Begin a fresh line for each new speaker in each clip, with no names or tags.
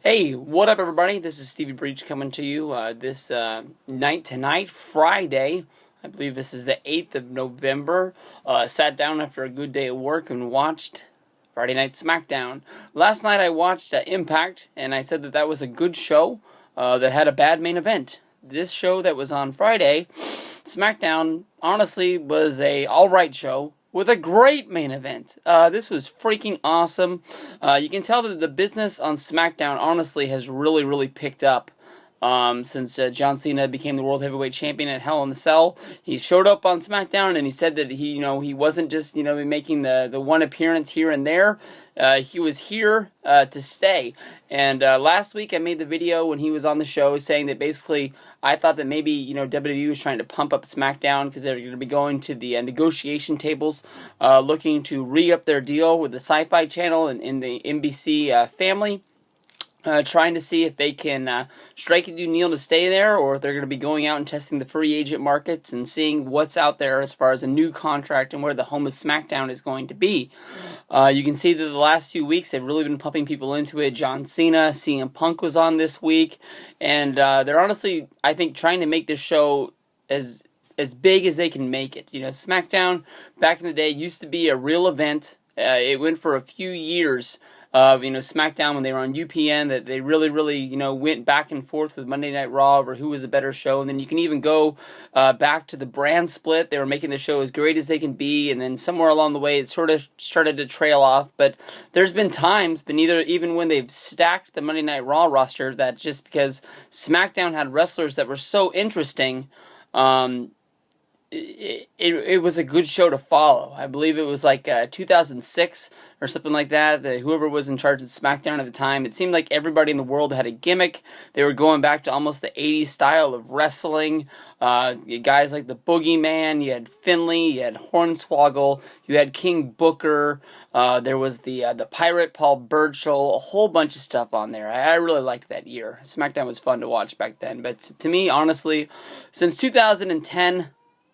Hey, what up, everybody? This is Stevie Breach coming to you this night tonight, Friday. I believe this is the 8th of November. Sat down after a good day of work and watched Friday Night Smackdown. Last night I watched Impact, and I said that that was a good show that had a bad main event. This show that was on Friday, Smackdown, honestly was a alright show with a great main event. This was freaking awesome. You can tell that the business on SmackDown honestly has really picked up since John Cena became the World Heavyweight Champion at Hell in a Cell. He showed up on SmackDown and he said that he wasn't just making the one appearance here and there. He was here to stay. And last week I made the video when he was on the show saying that basically I thought that maybe WWE was trying to pump up SmackDown because they're going to be going to the negotiation tables, looking to re-up their deal with the Sci-Fi Channel and in the NBC family. Trying to see if they can strike a new deal to stay there, or if they're going to be going out and testing the free agent markets and seeing what's out there as far as a new contract and where the home of SmackDown is going to be. You can see that the last few weeks they've really been pumping people into it. John Cena, CM Punk was on this week, and they're honestly, I think, trying to make this show as big as they can make it. SmackDown back in the day used to be a real event. It went for a few years of SmackDown when they were on UPN, that they really went back and forth with Monday Night Raw over who was a better show. And then you can even go back to the brand split. They were making the show as great as they can be, and then somewhere along the way it sort of started to trail off. But there's been times, even when they've stacked the Monday Night Raw roster, that just because SmackDown had wrestlers that were so interesting, it was a good show to follow. I believe it was like 2006 or something like that. Whoever was in charge of SmackDown at the time, it seemed like everybody in the world had a gimmick. They were going back to almost the 80s style of wrestling. Guys like the Boogeyman, you had Finlay, you had Hornswoggle, you had King Booker, there was the Pirate Paul Burchill, a whole bunch of stuff on there. I really liked that year. SmackDown was fun to watch back then. But to me, honestly, since 2010...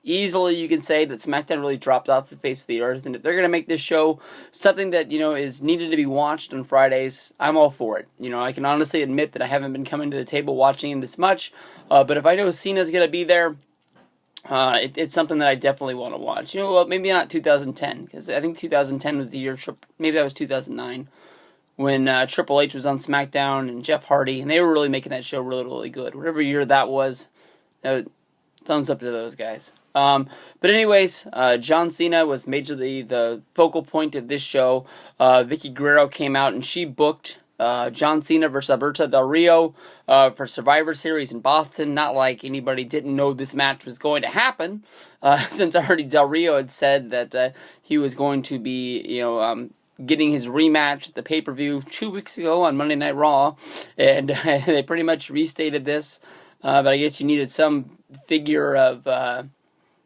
easily, you can say that SmackDown really dropped off the face of the earth, and if they're going to make this show something that, is needed to be watched on Fridays, I'm all for it. I can honestly admit that I haven't been coming to the table watching him this much, but if I know Cena's going to be there, it's something that I definitely want to watch. Well, maybe not 2010, because I think 2010 was the year, maybe that was 2009, when Triple H was on SmackDown and Jeff Hardy, and they were really making that show really good. Whatever year that was, thumbs up to those guys. But anyways, John Cena was majorly the focal point of this show. Vicky Guerrero came out and she booked John Cena versus Alberto Del Rio for Survivor Series in Boston. Not like anybody didn't know this match was going to happen, since already Del Rio had said that he was going to be, getting his rematch at the pay-per-view 2 weeks ago on Monday Night Raw, and they pretty much restated this, but I guess you needed some figure of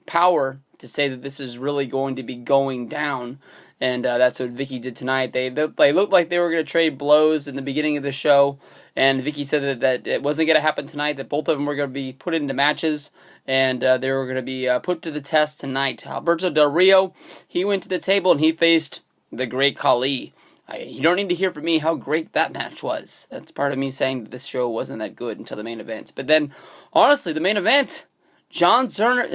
power to say that this is really going to be going down, and that's what Vicky did tonight. They looked like they were going to trade blows in the beginning of the show, and Vicky said that it wasn't going to happen tonight, that both of them were going to be put into matches, and they were going to be put to the test tonight. Alberto Del Rio, he went to the table and he faced the Great Khali. You don't need to hear from me how great that match was. That's part of me saying that this show wasn't that good until the main event. But then, honestly, the main event, John Cena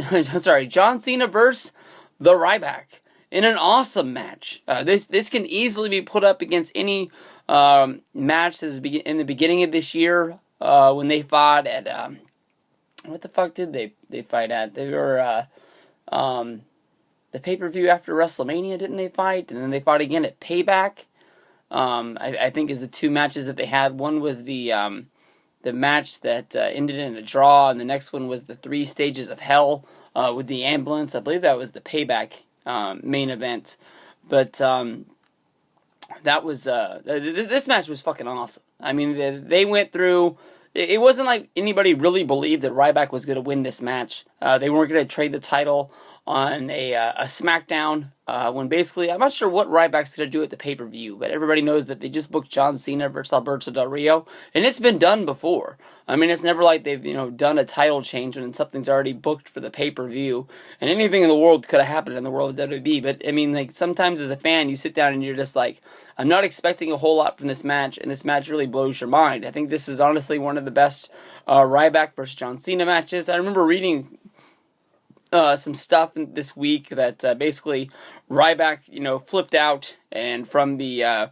versus the Ryback in an awesome match. This can easily be put up against any match that was in the beginning of this year when they fought at what the fuck did they fight at? They were the pay-per-view after WrestleMania, didn't they fight? And then they fought again at Payback. I think is the two matches that they had. One was the match that ended in a draw, and the next one was the 3 stages of hell with the ambulance. I believe that was the Payback main event. But that was this match was fucking awesome. I mean, they went through. It wasn't like anybody really believed that Ryback was going to win this match. They weren't going to trade the title on a SmackDown when basically, I'm not sure what Ryback's going to do at the pay-per-view, but everybody knows that they just booked John Cena versus Alberto Del Rio, and it's been done before. I mean, it's never like they've, done a title change when something's already booked for the pay-per-view, and anything in the world could have happened in the world of WWE, but I mean, like, sometimes as a fan, you sit down and you're just like, I'm not expecting a whole lot from this match, and this match really blows your mind. I think this is honestly one of the best Ryback versus John Cena matches. I remember reading some stuff this week that basically Ryback, flipped out, and from the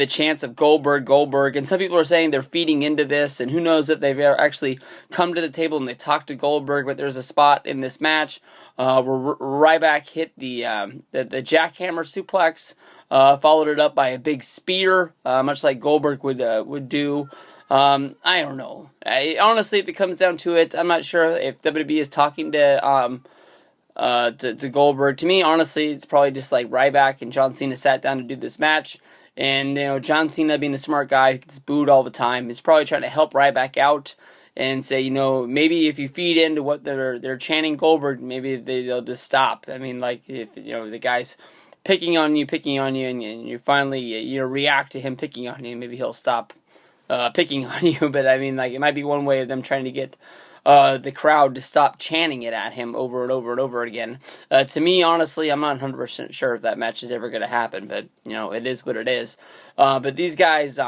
chance of Goldberg, and some people are saying they're feeding into this, and who knows if they've ever actually come to the table and they talked to Goldberg, but there's a spot in this match where Ryback hit the jackhammer suplex, followed it up by a big spear, much like Goldberg would do. I don't know. Honestly, if it comes down to it, I'm not sure if WWE is talking to Goldberg. To me, honestly, it's probably just like Ryback and John Cena sat down to do this match, and John Cena, being a smart guy who gets booed all the time, is probably trying to help Ryback out and say, maybe if you feed into what they're chanting Goldberg, maybe they'll just stop. I mean, like, if the guy's picking on you, and you finally react to him picking on you, maybe he'll stop picking on you. But I mean, like, it might be one way of them trying to get the crowd to stop chanting it at him over and over and over again. To me, honestly, I'm not 100% sure if that match is ever going to happen, but it is what it is. But these guys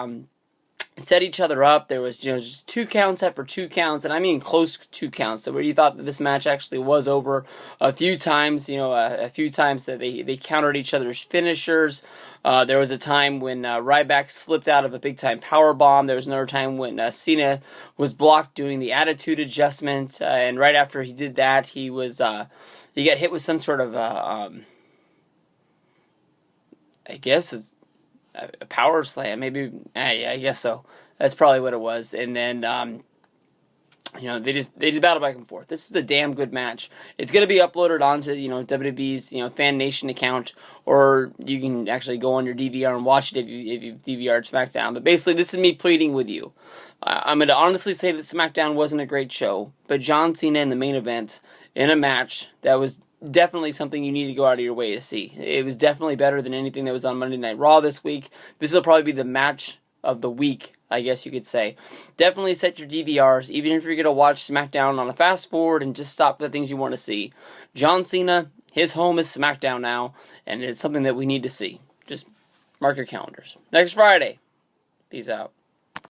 set each other up. There was just 2 counts after 2 counts, and I mean close 2 counts, so where you thought that this match actually was over a few times. A few times that they countered each other's finishers. There was a time when Ryback slipped out of a big-time powerbomb. There was another time when Cena was blocked doing the attitude adjustment, and right after he did that, he got hit with some sort of I guess it's a power slam, maybe. Yeah, I guess so. That's probably what it was. And then they just battle back and forth. This is a damn good match. It's gonna be uploaded onto WWE's Fan Nation account, or you can actually go on your DVR and watch it if you've DVR'd SmackDown. But basically, this is me pleading with you. I'm gonna honestly say that SmackDown wasn't a great show, but John Cena in the main event in a match that was definitely something you need to go out of your way to see. It was definitely better than anything that was on Monday Night Raw this week. This will probably be the match of the week, I guess you could say. Definitely set your DVRs, even if you're going to watch SmackDown on a fast forward, and just stop the things you want to see. John Cena, his home is SmackDown now, and it's something that we need to see. Just mark your calendars. Next Friday. Peace out.